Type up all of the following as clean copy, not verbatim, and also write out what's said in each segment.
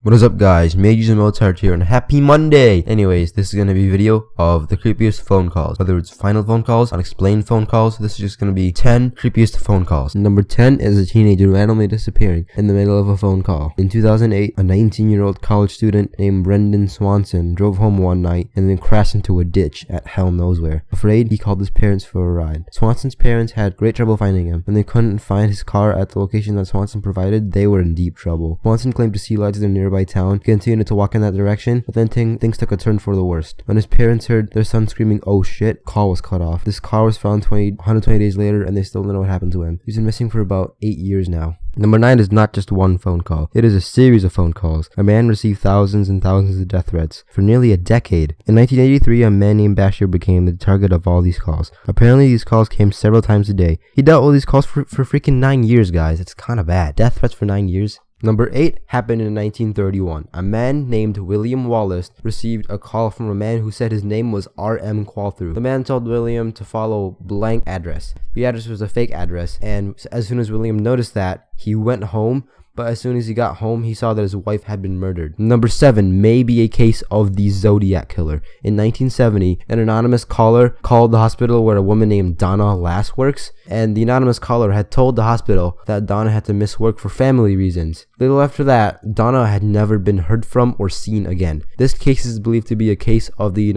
What is up, guys? Majors and Mozart here, and happy Monday! Anyways, this is going to be a video of the creepiest phone calls. Whether it's final phone calls, unexplained phone calls, this is just going to be 10 creepiest phone calls. Number 10 is a teenager randomly disappearing in the middle of a phone call. In 2008, a 19-year-old college student named Brendan Swanson drove home one night and then crashed into a ditch at hell knows where. Afraid, he called his parents for a ride. Swanson's parents had great trouble finding him. When they couldn't find his car at the location that Swanson provided, they were in deep trouble. Swanson claimed to see lights in a nearby town, continued to walk in that direction, but then things took a turn for the worst. When his parents heard their son screaming, "Oh shit," call was cut off. This car was found 120 days later, and they still don't know what happened to him. He's been missing for about 8 years now. Number 9 is not just one phone call. It is a series of phone calls. A man received thousands and thousands of death threats for nearly a decade. In 1983, a man named Bashir became the target of all these calls. Apparently, these calls came several times a day. He dealt with these calls for freaking 9 years, guys. It's kind of bad. Death threats for 9 years. Number 8 happened in 1931. A man named William Wallace received a call from a man who said his name was R.M. Qualthrough. The man told William to follow blank address. The address was a fake address, and as soon as William noticed that, he went home. But as soon as he got home, he saw that his wife had been murdered. Number 7 may be a case of the Zodiac Killer. In 1970, an anonymous caller called the hospital where a woman named Donna Lass works, and the anonymous caller had told the hospital that Donna had to miss work for family reasons. Little after that, Donna had never been heard from or seen again. This case is believed to be a case of the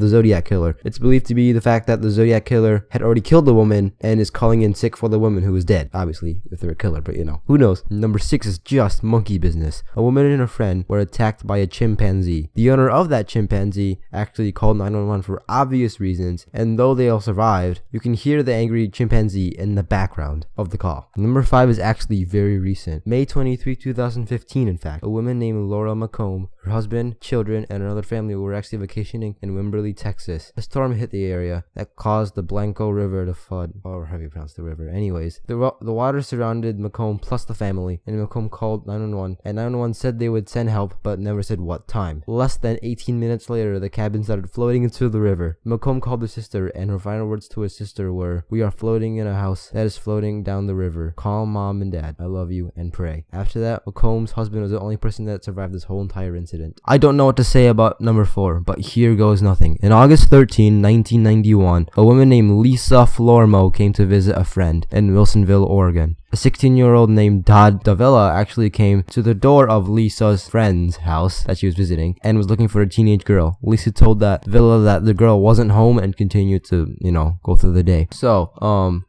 Zodiac Killer. It's believed to be the fact that the Zodiac Killer had already killed the woman and is calling in sick for the woman who was dead. Obviously, if they're a killer, but who knows. Number 6 is just monkey business. A woman and her friend were attacked by a chimpanzee. The owner of that chimpanzee actually called 911 for obvious reasons, and though they all survived, you can hear the angry chimpanzee in the background of the call. Number 5 is actually very recent. May 23, 2015, in fact. A woman named Laura McComb, her husband, children, and another family were actually vacationing in Wimberley, Texas. A storm hit the area that caused the Blanco River to flood. Or however you pronounce the river. Anyways, the water surrounded McComb plus the family, and McComb called 911, and 911 said they would send help, but never said what time. Less than 18 minutes later, the cabin started floating into the river. McComb called her sister, and her final words to his sister were, "We are floating in a house that is floating down the river. Call mom and dad. I love you, and pray." After that, McComb's husband was the only person that survived this whole entire incident. I don't know what to say about number 4, but here goes nothing. In August 13, 1991, a woman named Lisa Flormo came to visit a friend in Wilsonville, Oregon. A 16-year-old named Todd Davila actually came to the door of Lisa's friend's house that she was visiting and was looking for a teenage girl. Lisa told Davila that the girl wasn't home and continued to, go through the day. So,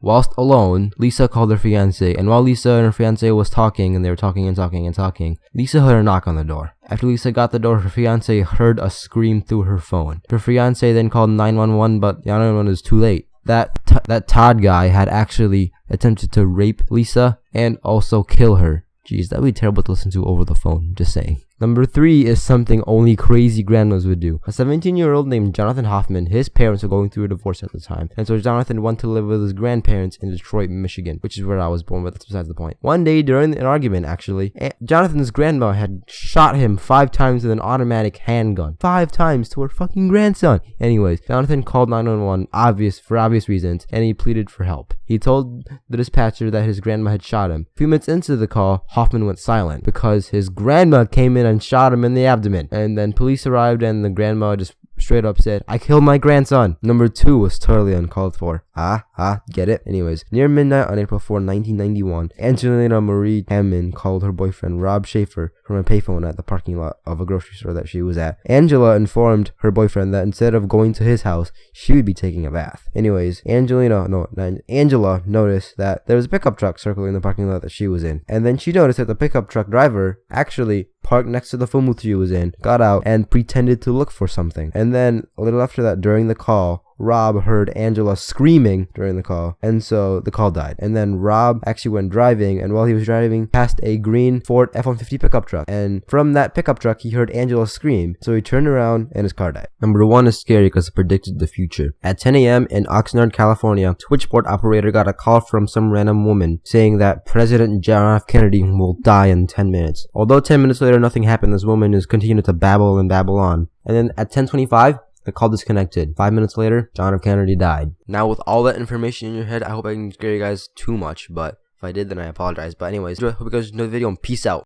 whilst alone, Lisa called her fiance, and while Lisa and her fiance was talking, and they were talking and talking and talking, Lisa heard a knock on the door. After Lisa got the door, her fiance heard a scream through her phone. Her fiance then called 911, but 911 was too late. That Todd guy had actually attempted to rape Lisa and also kill her. Jeez, that would be terrible to listen to over the phone, just saying. Number 3 is something only crazy grandmas would do. A 17-year-old named Jonathan Hoffman, his parents were going through a divorce at the time, and so Jonathan went to live with his grandparents in Detroit, Michigan, which is where I was born, but that's besides the point. One day, during an argument, actually, Jonathan's grandma had shot him 5 times with an automatic handgun. 5 times to her fucking grandson. Anyways, Jonathan called 911 for obvious reasons, and he pleaded for help. He told the dispatcher that his grandma had shot him. A few minutes into the call, Hoffman went silent because his grandma came in and shot him in the abdomen. And then police arrived, and the grandma just straight up said, "I killed my grandson." Number 2 was totally uncalled for. Get it? Anyways, near midnight on April 4, 1991, Angelina Marie Hammond called her boyfriend Rob Schaefer from a payphone at the parking lot of a grocery store that she was at. Angela informed her boyfriend that instead of going to his house, she would be taking a bath. Anyways, Angela noticed that there was a pickup truck circling the parking lot that she was in. And then she noticed that the pickup truck driver actually parked next to the phone booth she was in, got out, and pretended to look for something. And then, a little after that, during the call, Rob heard Angela screaming during the call, and so the call died. And then Rob actually went driving, and while he was driving past a green Ford F-150 pickup truck, and from that pickup truck he heard Angela scream, so he turned around and his car died. Number 1 is scary because it predicted the future. At 10 a.m. in Oxnard, California, a switchboard operator got a call from some random woman saying that President John F. Kennedy will die in 10 minutes. Although 10 minutes later nothing happened, this woman is continuing to babble and babble on. And then at 10:25, the call disconnected. 5 minutes later, John F. Kennedy died. Now, with all that information in your head, I hope I didn't scare you guys too much, but if I did, then I apologize. But anyways, hope you guys enjoyed the video, and peace out.